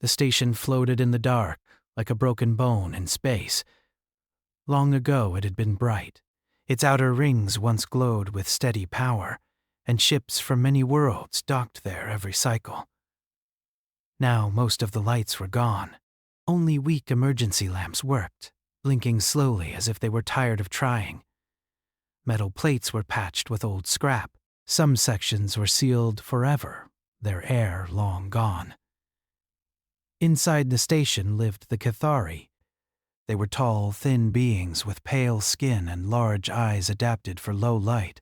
The station floated in the dark, like a broken bone in space. Long ago it had been bright. Its outer rings once glowed with steady power, and ships from many worlds docked there every cycle. Now most of the lights were gone. Only weak emergency lamps worked, blinking slowly as if they were tired of trying. Metal plates were patched with old scrap. Some sections were sealed forever, their air long gone. Inside the station lived the Cathari. They were tall, thin beings with pale skin and large eyes adapted for low light.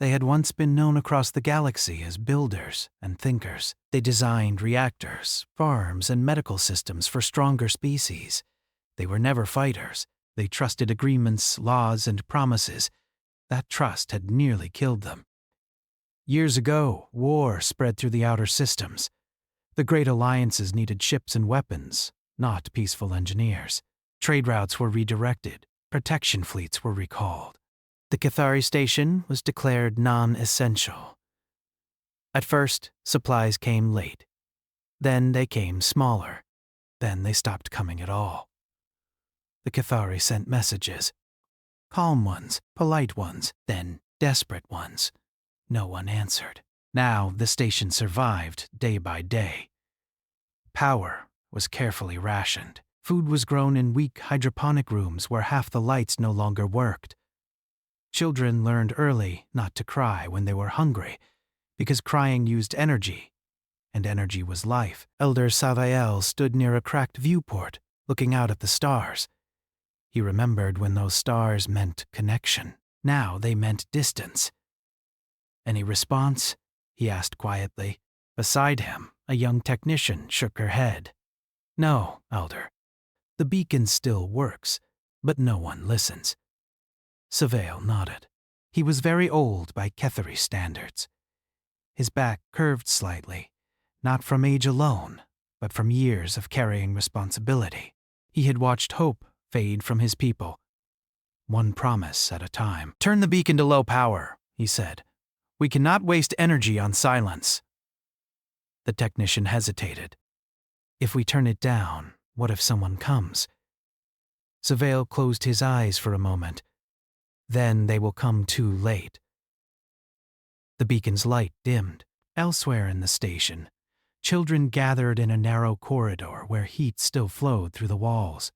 They had once been known across the galaxy as builders and thinkers. They designed reactors, farms, and medical systems for stronger species. They were never fighters. They trusted agreements, laws, and promises. That trust had nearly killed them. Years ago, war spread through the outer systems. The great alliances needed ships and weapons, not peaceful engineers. Trade routes were redirected. Protection fleets were recalled. The Cathari station was declared non-essential. At first, supplies came late. Then they came smaller. Then they stopped coming at all. The Cathari sent messages. Calm ones, polite ones, then desperate ones. No one answered. Now the station survived day by day. Power was carefully rationed. Food was grown in weak hydroponic rooms where half the lights no longer worked. Children learned early not to cry when they were hungry, because crying used energy, and energy was life. Elder Savael stood near a cracked viewport, looking out at the stars. He remembered when those stars meant connection. Now they meant distance. "Any response?" he asked quietly. Beside him, a young technician shook her head. "No, Elder. The beacon still works, but no one listens." Savael nodded. He was very old by Cathari standards. His back curved slightly, not from age alone, but from years of carrying responsibility. He had watched hope fade from his people, one promise at a time. "Turn the beacon to low power," he said. "We cannot waste energy on silence." The technician hesitated. "If we turn it down, what if someone comes?" Savael closed his eyes for a moment. "Then they will come too late." The beacon's light dimmed. Elsewhere in the station, children gathered in a narrow corridor where heat still flowed through the walls.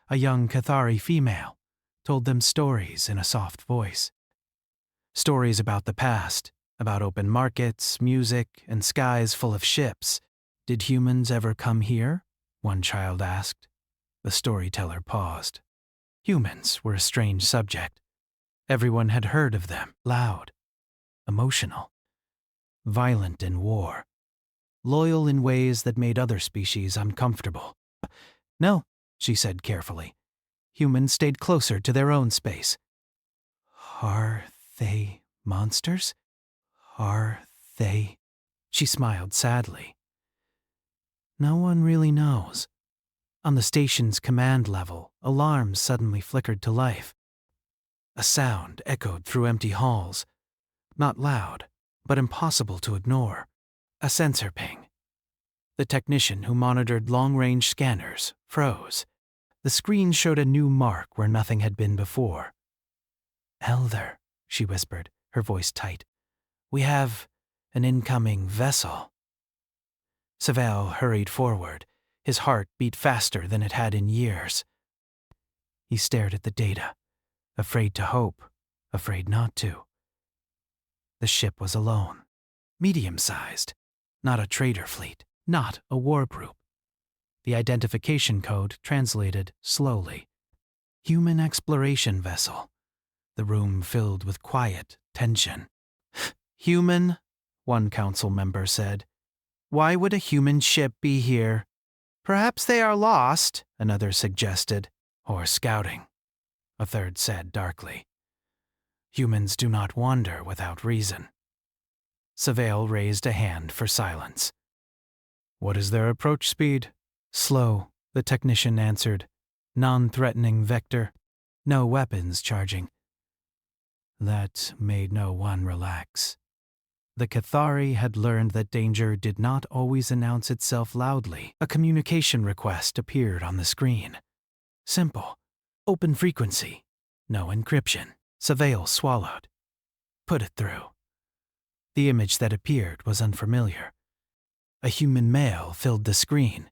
A young Cathari female told them stories in a soft voice. Stories about the past, about open markets, music, and skies full of ships. "Did humans ever come here?" one child asked. The storyteller paused. Humans were a strange subject. Everyone had heard of them, loud, emotional, violent in war, loyal in ways that made other species uncomfortable. "No," she said carefully. "Humans stayed closer to their own space." "Are they monsters? Are they?" She smiled sadly. "No one really knows." On the station's command level, alarms suddenly flickered to life. A sound echoed through empty halls, not loud, but impossible to ignore. A sensor ping. The technician who monitored long-range scanners froze. The screen showed a new mark where nothing had been before. "Elder," she whispered, her voice tight. "We have an incoming vessel." Savael hurried forward. His heart beat faster than it had in years. He stared at the data, afraid to hope, afraid not to. The ship was alone, medium-sized, not a trader fleet, not a war group. The identification code translated slowly. Human exploration vessel. The room filled with quiet tension. "Human?" one council member said. "Why would a human ship be here?" "Perhaps they are lost," another suggested. "Or scouting," a third said darkly. "Humans do not wander without reason." Savael raised a hand for silence. "What is their approach speed?" "Slow," the technician answered. "Non-threatening vector. No weapons charging." That made no one relax. The Cathari had learned that danger did not always announce itself loudly. A communication request appeared on the screen. Simple. Open frequency. No encryption. Savale swallowed. Put it through. The image that appeared was unfamiliar. A human male filled the screen.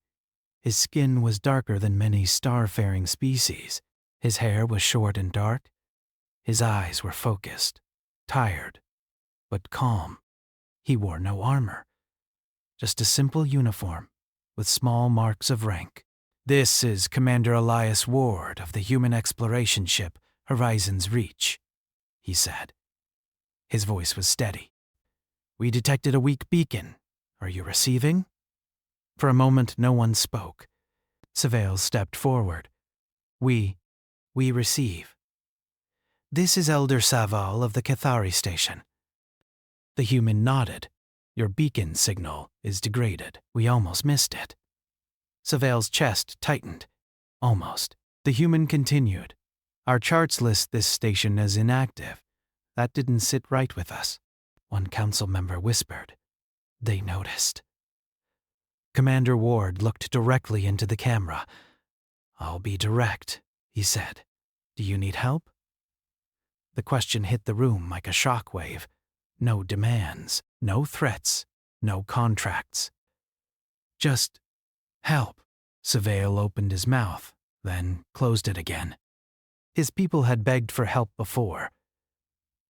His skin was darker than many star-faring species. His hair was short and dark. His eyes were focused, tired, but calm. He wore no armor, just a simple uniform with small marks of rank. "This is Commander Elias Ward of the human exploration ship Horizon's Reach," he said. His voice was steady. "We detected a weak beacon. Are you receiving?" For a moment, no one spoke. Savale stepped forward. We receive. "This is Elder Saval of the Cathari station." The human nodded. "Your beacon signal is degraded. We almost missed it." Savale's chest tightened. "Almost." The human continued. "Our charts list this station as inactive. That didn't sit right with us." One council member whispered. They noticed. Commander Ward looked directly into the camera. "I'll be direct," he said. "Do you need help?" The question hit the room like a shockwave. No demands, no threats, no contracts. Just help. Savale opened his mouth, then closed it again. His people had begged for help before.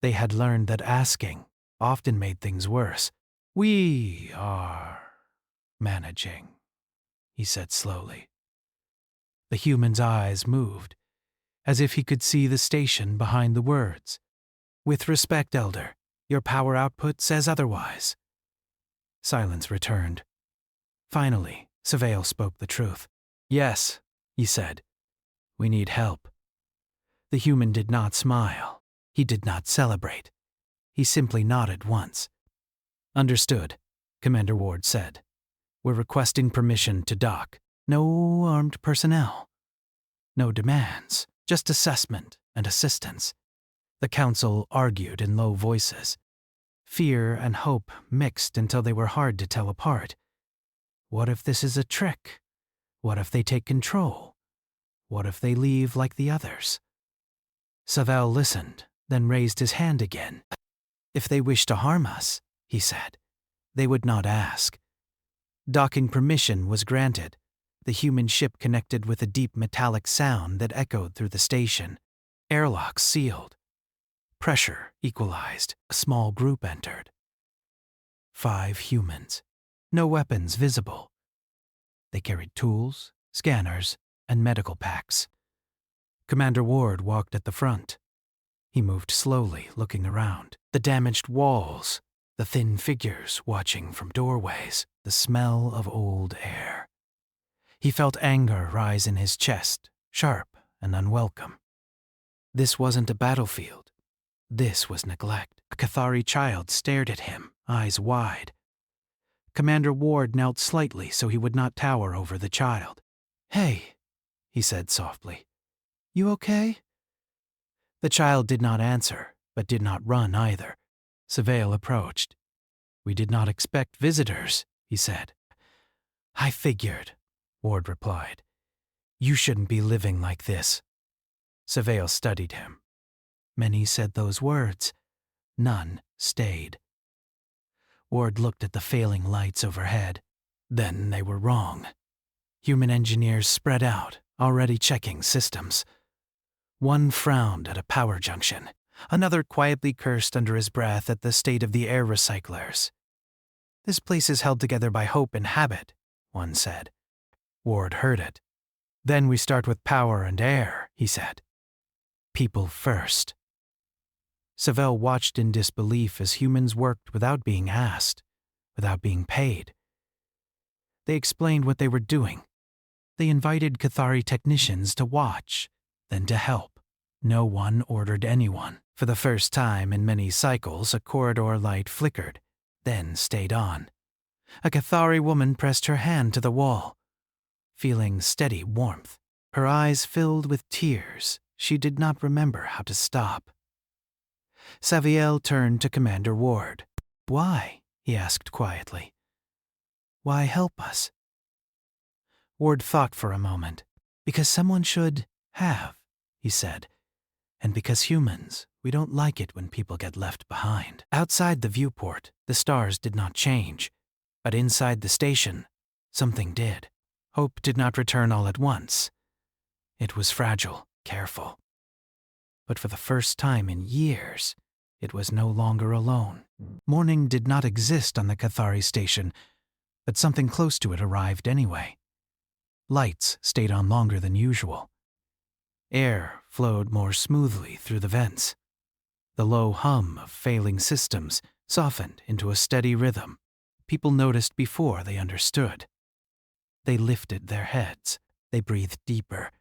They had learned that asking often made things worse. "We are managing," he said slowly. The human's eyes moved, as if he could see the station behind the words. "With respect, Elder, your power output says otherwise." Silence returned. Finally, Savale spoke the truth. "Yes," he said. "We need help." The human did not smile. He did not celebrate. He simply nodded once. "Understood," Commander Ward said. "We're requesting permission to dock. No armed personnel. No demands, just assessment and assistance." The council argued in low voices. Fear and hope mixed until they were hard to tell apart. What if this is a trick? What if they take control? What if they leave like the others? Savale listened, then raised his hand again. "If they wish to harm us," he said, "they would not ask." Docking permission was granted. The human ship connected with a deep metallic sound that echoed through the station. Airlocks sealed. Pressure equalized. A small group entered. 5 humans. No weapons visible. They carried tools, scanners, and medical packs. Commander Ward walked at the front. He moved slowly, looking around. The damaged walls, the thin figures watching from doorways, the smell of old air. He felt anger rise in his chest, sharp and unwelcome. This wasn't a battlefield. This was neglect. A Cathari child stared at him, eyes wide. Commander Ward knelt slightly so he would not tower over the child. "Hey," he said softly. "You okay?" The child did not answer, but did not run either. Savale approached. "We did not expect visitors," he said. "I figured," Ward replied. "You shouldn't be living like this." Savale studied him. Many said those words. None stayed. Ward looked at the failing lights overhead. Then they were wrong. Human engineers spread out, already checking systems. One frowned at a power junction. Another quietly cursed under his breath at the state of the air recyclers. "This place is held together by hope and habit," one said. Ward heard it. "Then we start with power and air," he said. "People first." Savale watched in disbelief as humans worked without being asked, without being paid. They explained what they were doing. They invited Cathari technicians to watch, then to help. No one ordered anyone. For the first time in many cycles, a corridor light flickered, then stayed on. A Cathari woman pressed her hand to the wall, feeling steady warmth. Her eyes filled with tears. She did not remember how to stop. Savale turned to Commander Ward. Why? He asked quietly. Why help us? Ward thought for a moment. Because someone should have, he said. And because humans, we don't like it when people get left behind. Outside the viewport, the stars did not change. But inside the station, something did. Hope did not return all at once. It was fragile, careful. But for the first time in years, it was no longer alone. Morning did not exist on the Cathari station, but something close to it arrived anyway. Lights stayed on longer than usual. Air flowed more smoothly through the vents. The low hum of failing systems softened into a steady rhythm. People noticed before they understood. They lifted their heads. They breathed deeper.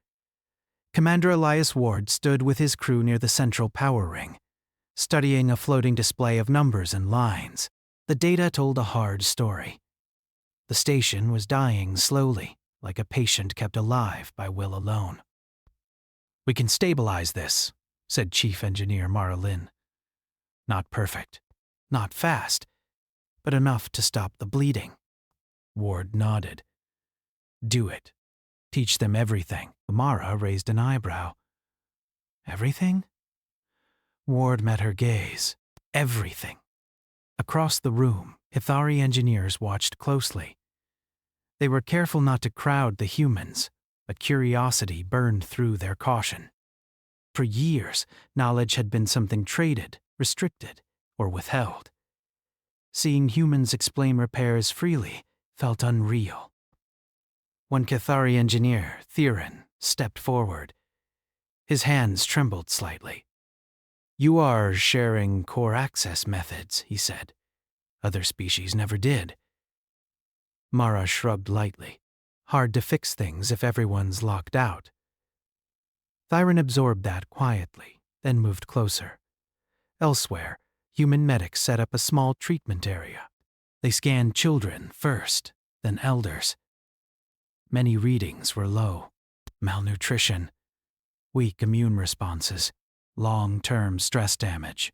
Commander Elias Ward stood with his crew near the central power ring, studying a floating display of numbers and lines. The data told a hard story. The station was dying slowly, like a patient kept alive by will alone. "We can stabilize this," said Chief Engineer Mara Lin. "Not perfect, not fast, but enough to stop the bleeding." Ward nodded. "Do it. Teach them everything." Mara raised an eyebrow. "Everything?" Ward met her gaze. "Everything." Across the room, Cathari engineers watched closely. They were careful not to crowd the humans, but curiosity burned through their caution. For years, knowledge had been something traded, restricted, or withheld. Seeing humans explain repairs freely felt unreal. One Cathari engineer, Theron, stepped forward. His hands trembled slightly. "You are sharing core access methods," he said. "Other species never did." Mara shrugged lightly. "Hard to fix things if everyone's locked out." Theron absorbed that quietly, then moved closer. Elsewhere, human medics set up a small treatment area. They scanned children first, then elders. Many readings were low. Malnutrition, weak immune responses, long-term stress damage.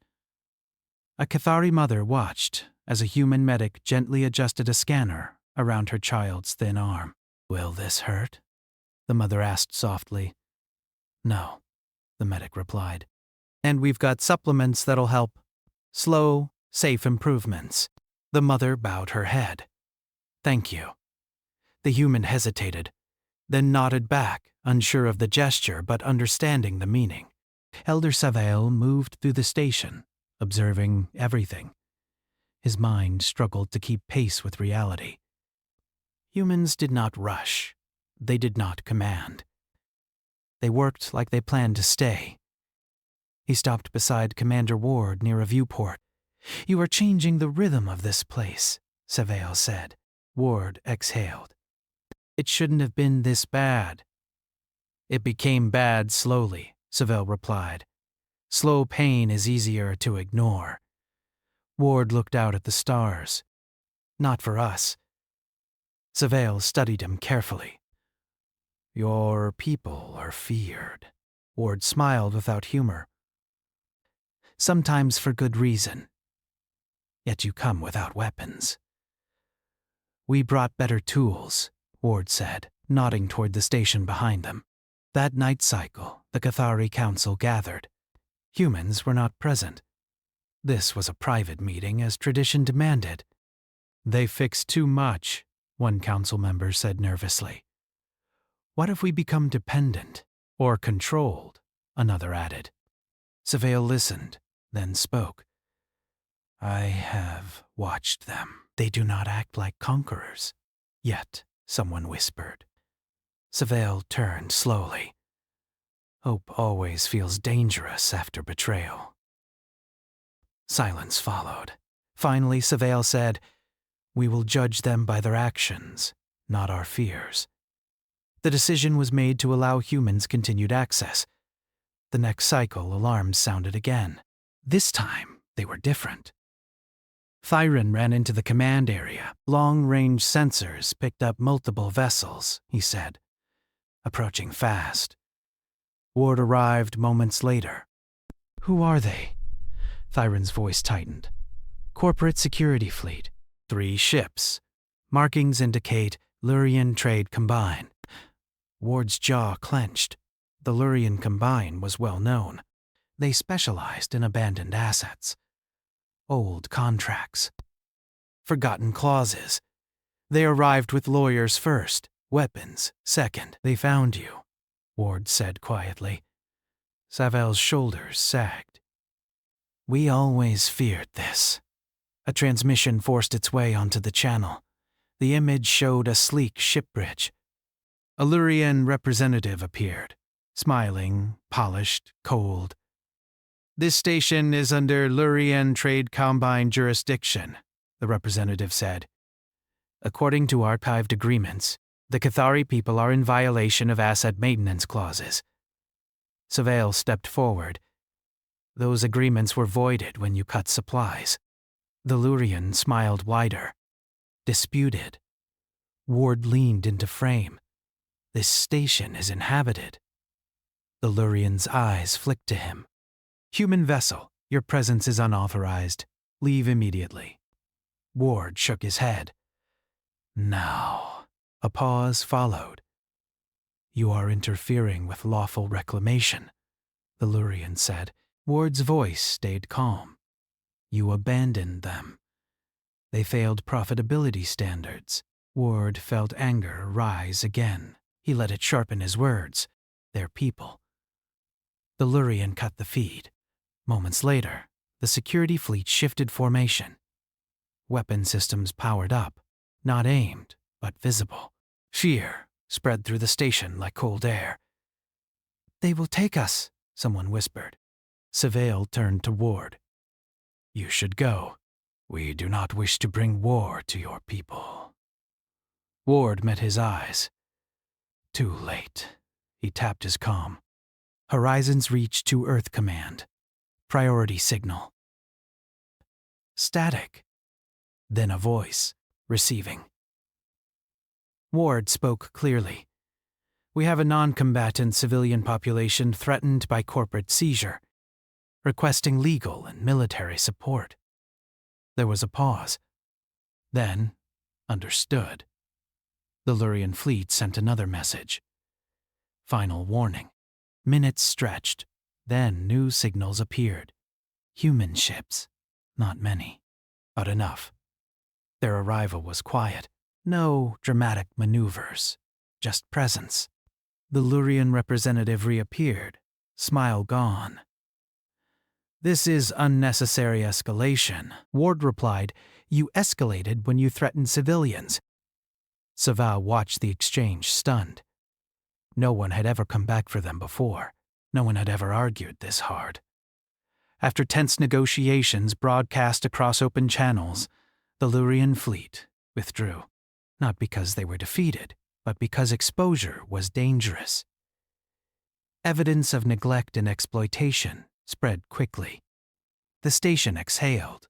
A Cathari mother watched as a human medic gently adjusted a scanner around her child's thin arm. "Will this hurt?" the mother asked softly. "No," the medic replied. "And we've got supplements that'll help. Slow, safe improvements." The mother bowed her head. "Thank you." The human hesitated, then nodded back, unsure of the gesture but understanding the meaning. Elder Savail moved through the station, observing everything. His mind struggled to keep pace with reality. Humans did not rush. They did not command. They worked like they planned to stay. He stopped beside Commander Ward near a viewport. "You are changing the rhythm of this place," Savail said. Ward exhaled. "It shouldn't have been this bad." "It became bad slowly," Savail replied. "Slow pain is easier to ignore." Ward looked out at the stars. "Not for us." Savail studied him carefully. "Your people are feared." Ward smiled without humor. "Sometimes for good reason. Yet you come without weapons." "We brought better tools," Ward said, nodding toward the station behind them. That night cycle, the Cathari Council gathered. Humans were not present. This was a private meeting as tradition demanded. "They fixed too much," one council member said nervously. "What if we become dependent or controlled?" another added. Savail listened, then spoke. "I have watched them. They do not act like conquerors." "Yet," someone whispered. Savail turned slowly. Hope always feels dangerous after betrayal. Silence followed. Finally, Savail said, "We will judge them by their actions, not our fears." The decision was made to allow humans continued access. The next cycle, alarms sounded again. This time, they were different. Theron ran into the command area. Long-range sensors picked up multiple vessels, he said, approaching fast. Ward arrived moments later. "Who are they?" Theron's voice tightened. Corporate security fleet. 3 ships. Markings indicate Lurian Trade Combine. Ward's jaw clenched. The Lurian Combine was well known. They specialized in abandoned assets. Old contracts. Forgotten clauses. They arrived with lawyers first, weapons second. They found you, Ward said quietly. Savel's shoulders sagged. We always feared this. A transmission forced its way onto the channel. The image showed a sleek ship bridge. A Lurian representative appeared, smiling, polished, cold. This station is under Lurian Trade Combine jurisdiction, the representative said. According to archived agreements, the Cathari people are in violation of asset maintenance clauses. Savel stepped forward. Those agreements were voided when you cut supplies. The Lurian smiled wider. Disputed. Ward leaned into frame. This station is inhabited. The Lurian's eyes flicked to him. Human vessel, your presence is unauthorized. Leave immediately. Ward shook his head. Now. A pause followed. You are interfering with lawful reclamation, the Lurian said. Ward's voice stayed calm. You abandoned them. They failed profitability standards. Ward felt anger rise again. He let it sharpen his words. Their people. The Lurian cut the feed. Moments later, the security fleet shifted formation. Weapon systems powered up, not aimed, but visible. Fear spread through the station like cold air. They will take us, someone whispered. Savel turned to Ward. You should go. We do not wish to bring war to your people. Ward met his eyes. Too late. He tapped his comm. Horizons reach to Earth Command. Priority signal. Static. Then a voice, receiving. Ward spoke clearly. We have a non-combatant civilian population threatened by corporate seizure, requesting legal and military support. There was a pause. Then, understood. The Lurian fleet sent another message. Final warning. Minutes stretched. Then new signals appeared. Human ships. Not many, but enough. Their arrival was quiet. No dramatic maneuvers. Just presence. The Lurian representative reappeared, smile gone. This is unnecessary escalation, Ward replied. You escalated when you threatened civilians. Saval watched the exchange stunned. No one had ever come back for them before. No one had ever argued this hard. After tense negotiations broadcast across open channels, the Lurian fleet withdrew. Not because they were defeated, but because exposure was dangerous. Evidence of neglect and exploitation spread quickly. The station exhaled.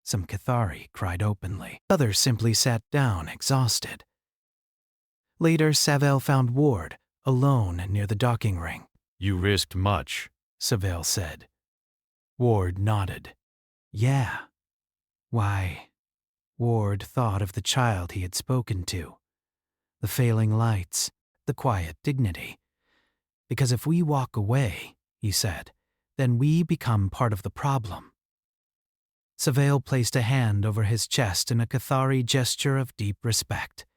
Some Cathari cried openly. Others simply sat down, exhausted. Later, Savel found Ward, alone near the docking ring. You risked much, Savel said. Ward nodded. Yeah. Why? Ward thought of the child he had spoken to. The failing lights, the quiet dignity. Because if we walk away, he said, then we become part of the problem. Savel placed a hand over his chest in a Cathari gesture of deep respect.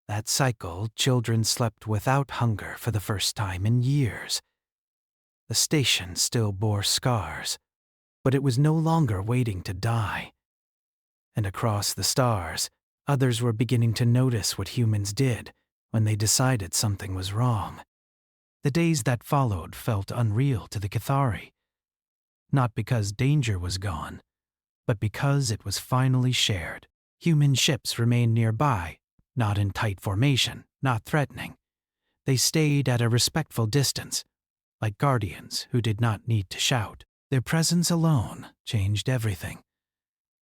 That cycle, children slept without hunger for the first time in years. The station still bore scars, but it was no longer waiting to die. And across the stars, others were beginning to notice what humans did when they decided something was wrong. The days that followed felt unreal to the Cathari. Not because danger was gone, but because it was finally shared. Human ships remained nearby, not in tight formation, not threatening. They stayed at a respectful distance, like guardians who did not need to shout. Their presence alone changed everything.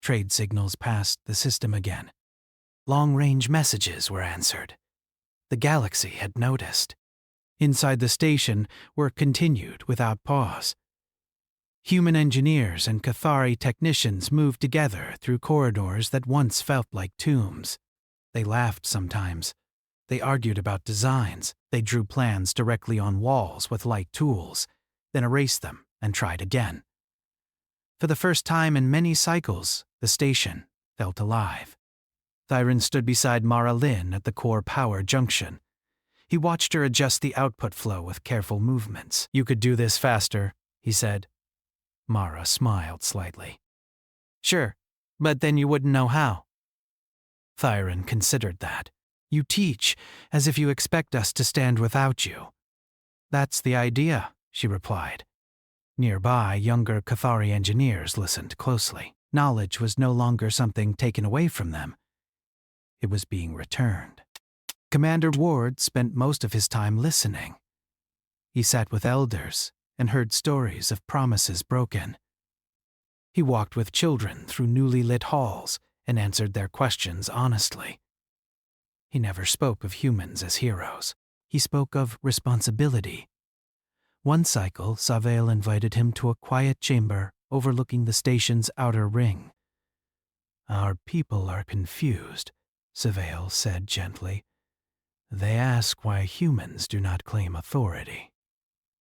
Trade signals passed the system again. Long-range messages were answered. The galaxy had noticed. Inside the station, work continued without pause. Human engineers and Cathari technicians moved together through corridors that once felt like tombs. They laughed sometimes. They argued about designs. They drew plans directly on walls with light tools, then erased them and tried again. For the first time in many cycles, the station felt alive. Thyron stood beside Mara Lynn at the core power junction. He watched her adjust the output flow with careful movements. "You could do this faster," he said. Mara smiled slightly. "Sure, but then you wouldn't know how." Thyron considered that. "You teach as if you expect us to stand without you." "That's the idea," she replied. Nearby, younger Cathari engineers listened closely. Knowledge was no longer something taken away from them. It was being returned. Commander Ward spent most of his time listening. He sat with elders and heard stories of promises broken. He walked with children through newly lit halls and answered their questions honestly. He never spoke of humans as heroes. He spoke of responsibility. One cycle, Savail invited him to a quiet chamber overlooking the station's outer ring. "Our people are confused," Savail said gently. "They ask why humans do not claim authority."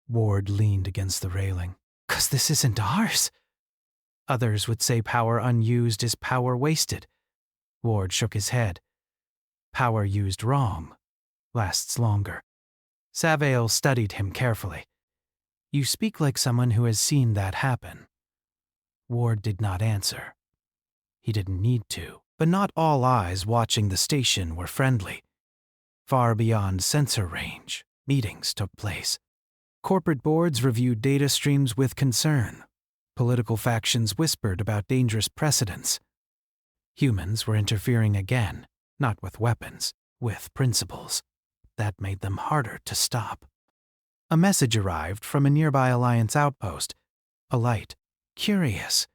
Ward leaned against the railing. "'Cause this isn't ours." Others would say power unused is power wasted. Ward shook his head. Power used wrong lasts longer. Savail studied him carefully. "You speak like someone who has seen that happen." Ward did not answer. He didn't need to, but not all eyes watching the station were friendly. Far beyond sensor range, meetings took place. Corporate boards reviewed data streams with concern. Political factions whispered about dangerous precedents. Humans were interfering again, not with weapons, with principles. That made them harder to stop. A message arrived from a nearby Alliance outpost. A light. Curious.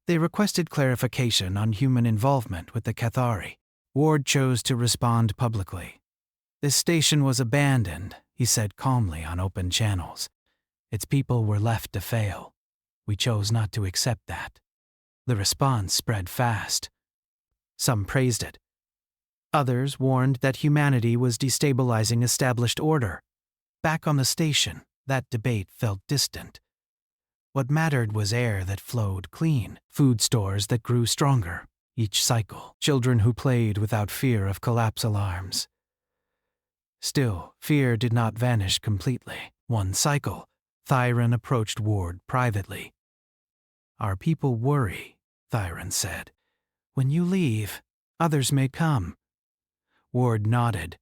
They requested clarification on human involvement with the Cathari. Ward chose to respond publicly. "This station was abandoned," he said calmly on open channels. "Its people were left to fail. We chose not to accept that." The response spread fast. Some praised it. Others warned that humanity was destabilizing established order. Back on the station, that debate felt distant. What mattered was air that flowed clean, food stores that grew stronger each cycle, children who played without fear of collapse alarms. Still, fear did not vanish completely. One cycle, Thyron approached Ward privately. "Our people worry," Thyron said. "When you leave, others may come." Ward nodded.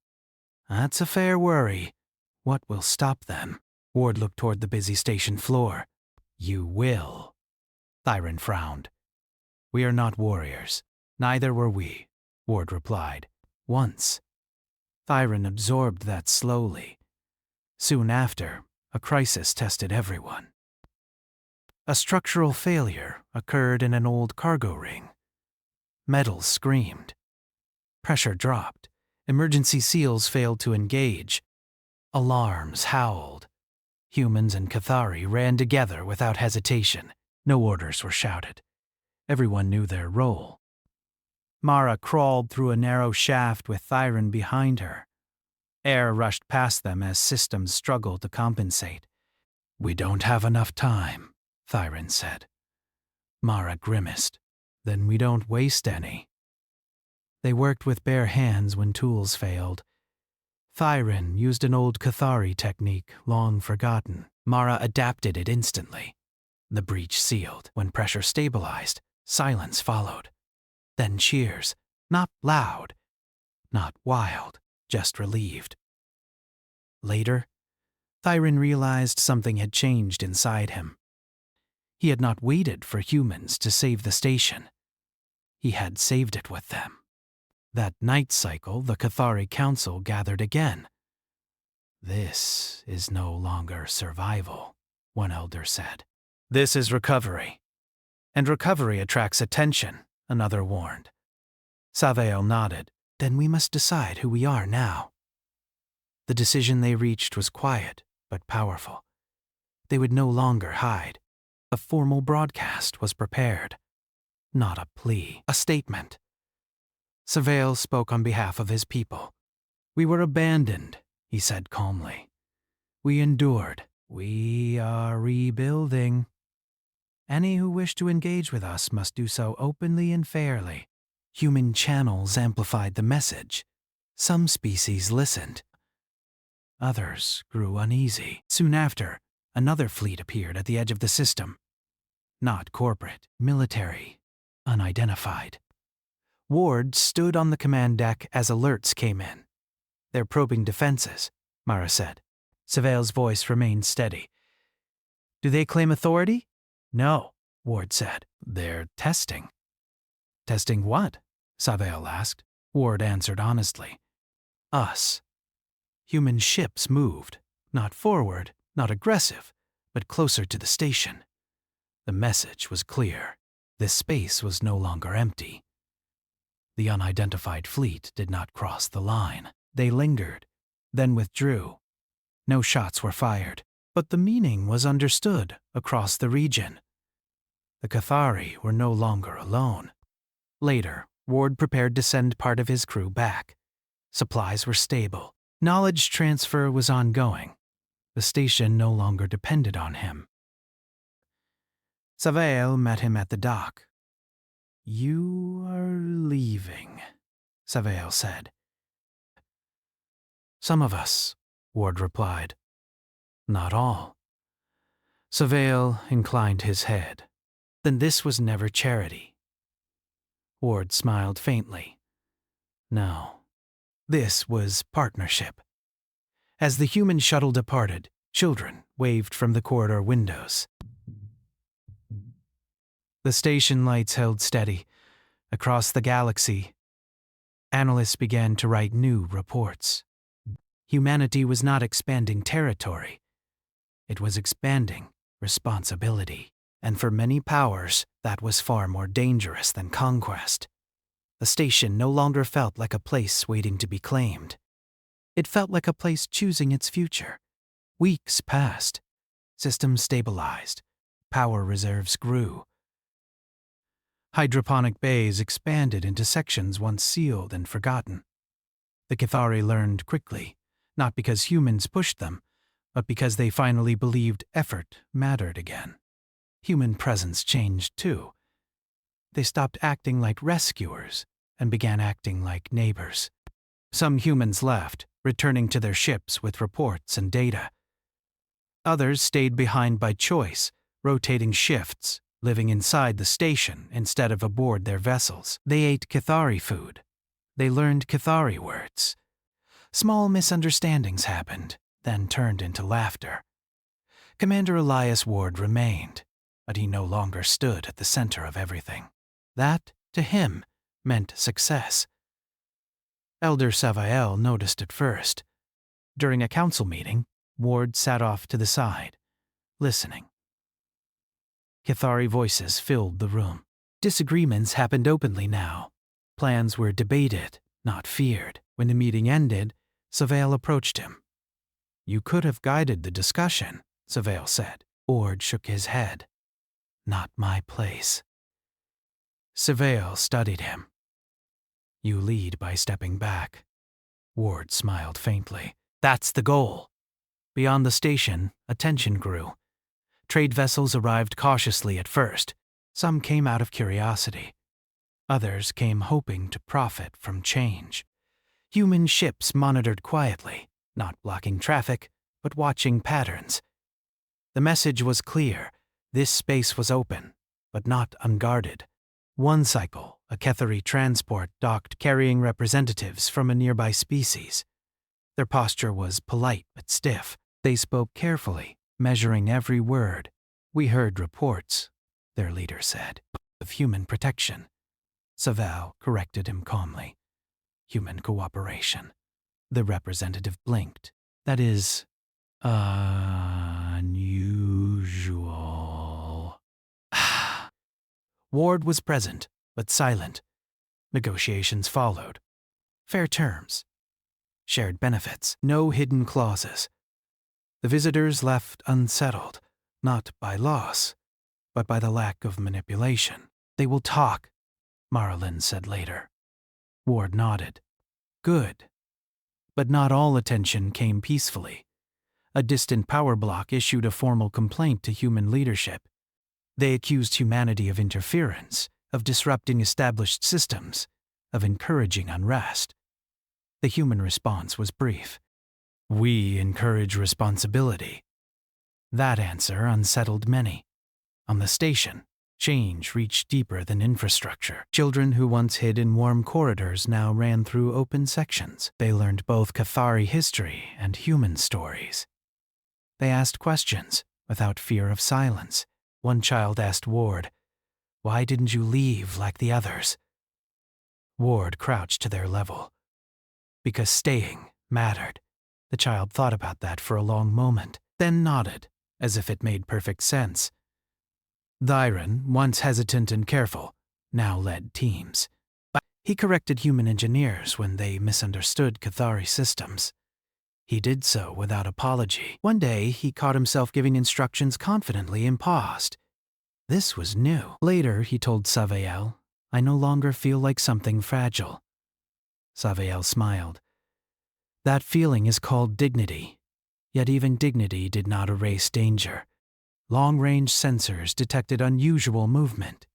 "That's a fair worry. What will stop them?" Ward looked toward the busy station floor. "You will." Thyron frowned. "We are not warriors. Neither were we," Ward replied. "Once." Thyron absorbed that slowly. Soon after, a crisis tested everyone. A structural failure occurred in an old cargo ring. Metals screamed. Pressure dropped. Emergency seals failed to engage. Alarms howled. Humans and Cathari ran together without hesitation. No orders were shouted. Everyone knew their role. Mara crawled through a narrow shaft with Thyron behind her. Air rushed past them as systems struggled to compensate. "We don't have enough time," Thyron said. Mara grimaced. "Then we don't waste any." They worked with bare hands when tools failed. Thyron used an old Cathari technique long forgotten. Mara adapted it instantly. The breach sealed. When pressure stabilized, silence followed. Then cheers. Not loud, not wild, just relieved. Later, Thyron realized something had changed inside him. He had not waited for humans to save the station. He had saved it with them. That night cycle, the Cathari Council gathered again. "This is no longer survival," one elder said. "This is recovery. And recovery attracts attention," another warned. Savail nodded. "Then we must decide who we are now." The decision they reached was quiet, but powerful. They would no longer hide. A formal broadcast was prepared. Not a plea, a statement. Savail spoke on behalf of his people. "We were abandoned," he said calmly. "We endured. We are rebuilding. Any who wish to engage with us must do so openly and fairly." Human channels amplified the message. Some species listened. Others grew uneasy. Soon after, another fleet appeared at the edge of the system. Not corporate, military, unidentified. Ward stood on the command deck as alerts came in. "They're probing defenses," Mara said. Savail's voice remained steady. "Do they claim authority?" "No," Ward said. "They're testing." "Testing what?" Savail asked. Ward answered honestly. "Us." Human ships moved, not forward, not aggressive, but closer to the station. The message was clear. This space was no longer empty. The unidentified fleet did not cross the line. They lingered, then withdrew. No shots were fired, but the meaning was understood across the region. The Cathari were no longer alone. Later, Ward prepared to send part of his crew back. Supplies were stable. Knowledge transfer was ongoing. The station no longer depended on him. Savail met him at the dock. "You are leaving," Savail said. "Some of us," Ward replied. "Not all." Savail inclined his head. "Then this was never charity." Ward smiled faintly. "No. This was partnership." As the human shuttle departed, children waved from the corridor windows. The station lights held steady. Across the galaxy, analysts began to write new reports. Humanity was not expanding territory. It was expanding responsibility. And for many powers, that was far more dangerous than conquest. The station no longer felt like a place waiting to be claimed. It felt like a place choosing its future. Weeks passed. Systems stabilized. Power reserves grew. Hydroponic bays expanded into sections once sealed and forgotten. The Cathari learned quickly, not because humans pushed them, but because they finally believed effort mattered again. Human presence changed too. They stopped acting like rescuers and began acting like neighbors. Some humans left, returning to their ships with reports and data. Others stayed behind by choice, rotating shifts, living inside the station instead of aboard their vessels. They ate Cathari food. They learned Cathari words. Small misunderstandings happened, then turned into laughter. Commander Elias Ward remained, but he no longer stood at the center of everything. That, to him, meant success. Elder Savail noticed it first. During a council meeting, Ward sat off to the side, listening. Cathari voices filled the room. Disagreements happened openly now. Plans were debated, not feared. When the meeting ended, Savail approached him. "You could have guided the discussion," Savail said. Ward shook his head. "Not my place." Savail studied him. "You lead by stepping back." Ward smiled faintly. "That's the goal." Beyond the station, attention grew. Trade vessels arrived cautiously at first. Some came out of curiosity. Others came hoping to profit from change. Human ships monitored quietly, not blocking traffic, but watching patterns. The message was clear. This space was open, but not unguarded. One cycle, a Cathari transport docked carrying representatives from a nearby species. Their posture was polite but stiff. They spoke carefully, measuring every word. "We heard reports," their leader said, "of human protection." Savail corrected him calmly. "Human cooperation." The representative blinked. "That is unusual." Ward was present, but silent. Negotiations followed. Fair terms. Shared benefits. No hidden clauses. The visitors left unsettled, not by loss, but by the lack of manipulation. They will talk, Marilyn said later. Ward nodded. Good. But not all attention came peacefully. A distant power block issued a formal complaint to human leadership. They accused humanity of interference, of disrupting established systems, of encouraging unrest. The human response was brief. We encourage responsibility. That answer unsettled many. On the station, change reached deeper than infrastructure. Children who once hid in warm corridors now ran through open sections. They learned both Cathari history and human stories. They asked questions, without fear of silence. One child asked Ward, "Why didn't you leave like the others?" Ward crouched to their level. Because staying mattered. The child thought about that for a long moment, then nodded, as if it made perfect sense. Dhyron, once hesitant and careful, now led teams. He corrected human engineers when they misunderstood Cathari systems. He did so without apology. One day, he caught himself giving instructions confidently and paused. This was new. Later, he told Savael, "I no longer feel like something fragile." Savael smiled. That feeling is called dignity. Yet even dignity did not erase danger. Long-range sensors detected unusual movement.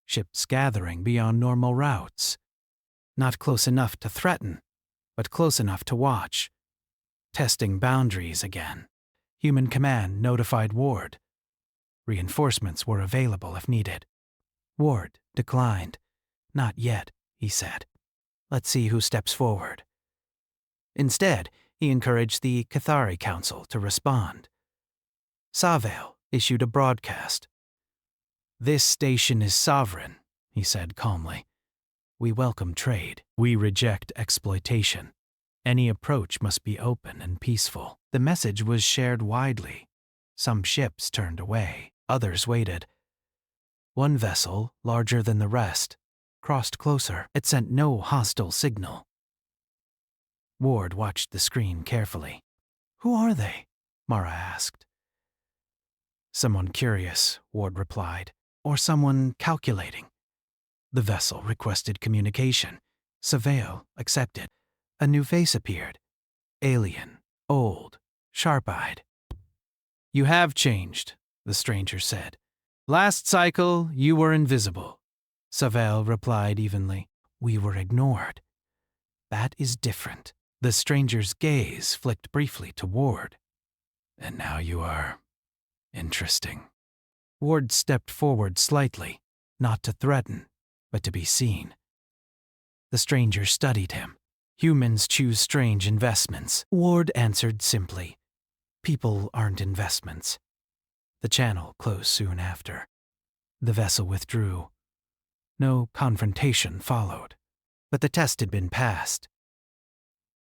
Ships gathering beyond normal routes. Not close enough to threaten, but close enough to watch. Testing boundaries again. Human command notified Ward. Reinforcements were available if needed. Ward declined. "Not yet," he said. "Let's see who steps forward." Instead, he encouraged the Cathari Council to respond. Savael issued a broadcast. "This station is sovereign," he said calmly. "We welcome trade. We reject exploitation. Any approach must be open and peaceful." The message was shared widely. Some ships turned away, others waited. One vessel, larger than the rest, crossed closer. It sent no hostile signal. Ward watched the screen carefully. "Who are they?" Mara asked. "Someone curious," Ward replied, "or someone calculating." The vessel requested communication. Savael accepted. A new face appeared. Alien, old, sharp-eyed. "You have changed," the stranger said. "Last cycle, you were invisible." Savael replied evenly. "We were ignored." "That is different." The stranger's gaze flicked briefly to Ward. "And now you are interesting." Ward stepped forward slightly, not to threaten, but to be seen. The stranger studied him. "Humans choose strange investments." Ward answered simply, "People aren't investments." The channel closed soon after. The vessel withdrew. No confrontation followed, but the test had been passed.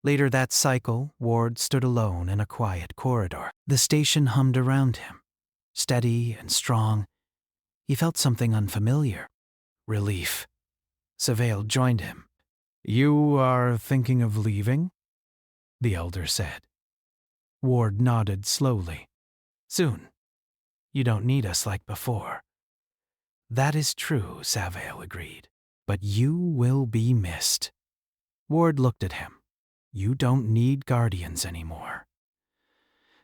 Later that cycle, Ward stood alone in a quiet corridor. The station hummed around him, steady and strong. He felt something unfamiliar. Relief. Savael joined him. "You are thinking of leaving?" the elder said. Ward nodded slowly. "Soon. You don't need us like before." "That is true," Savael agreed. "But you will be missed." Ward looked at him. "You don't need guardians anymore."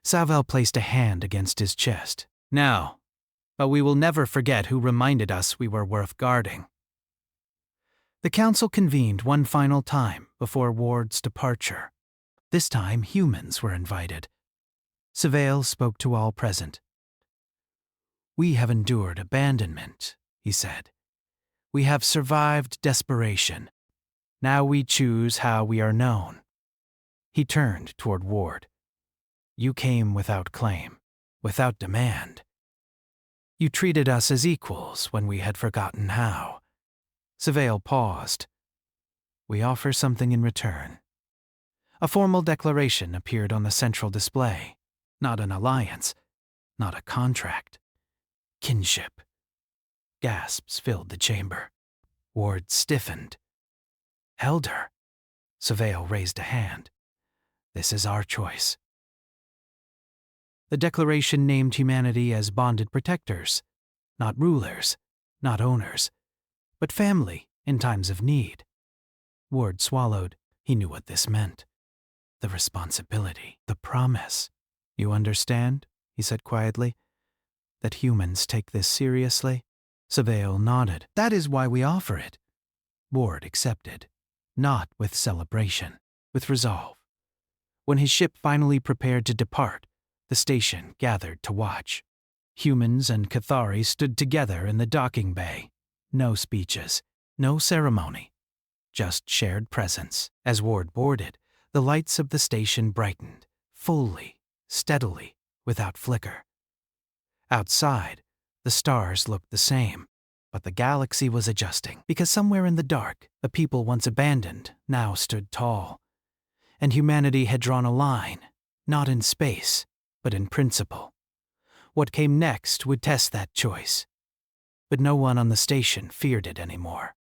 Savael placed a hand against his chest. "Now, but we will never forget who reminded us we were worth guarding." The council convened one final time before Ward's departure. This time, humans were invited. Savael spoke to all present. "We have endured abandonment," he said. "We have survived desperation. Now we choose how we are known." He turned toward Ward. "You came without claim, without demand. You treated us as equals when we had forgotten how." Savael paused. "We offer something in return." A formal declaration appeared on the central display. Not an alliance, not a contract. Kinship. Gasps filled the chamber. Ward stiffened. "Elder." Savael raised a hand. "This is our choice." The declaration named humanity as bonded protectors. not rulers, not owners, but family in times of need. Ward swallowed. He knew what this meant. The responsibility, the promise. You understand? He said quietly. That humans take this seriously? Savale nodded. That is why we offer it. Ward accepted. Not with celebration, with resolve. When his ship finally prepared to depart, the station gathered to watch. Humans and Cathari stood together in the docking bay. No speeches, no ceremony, just shared presence. As Ward boarded, the lights of the station brightened, fully, steadily, without flicker. Outside, the stars looked the same, but the galaxy was adjusting, because somewhere in the dark, a people once abandoned now stood tall. And humanity had drawn a line, not in space, but in principle. What came next would test that choice. But no one on the station feared it anymore.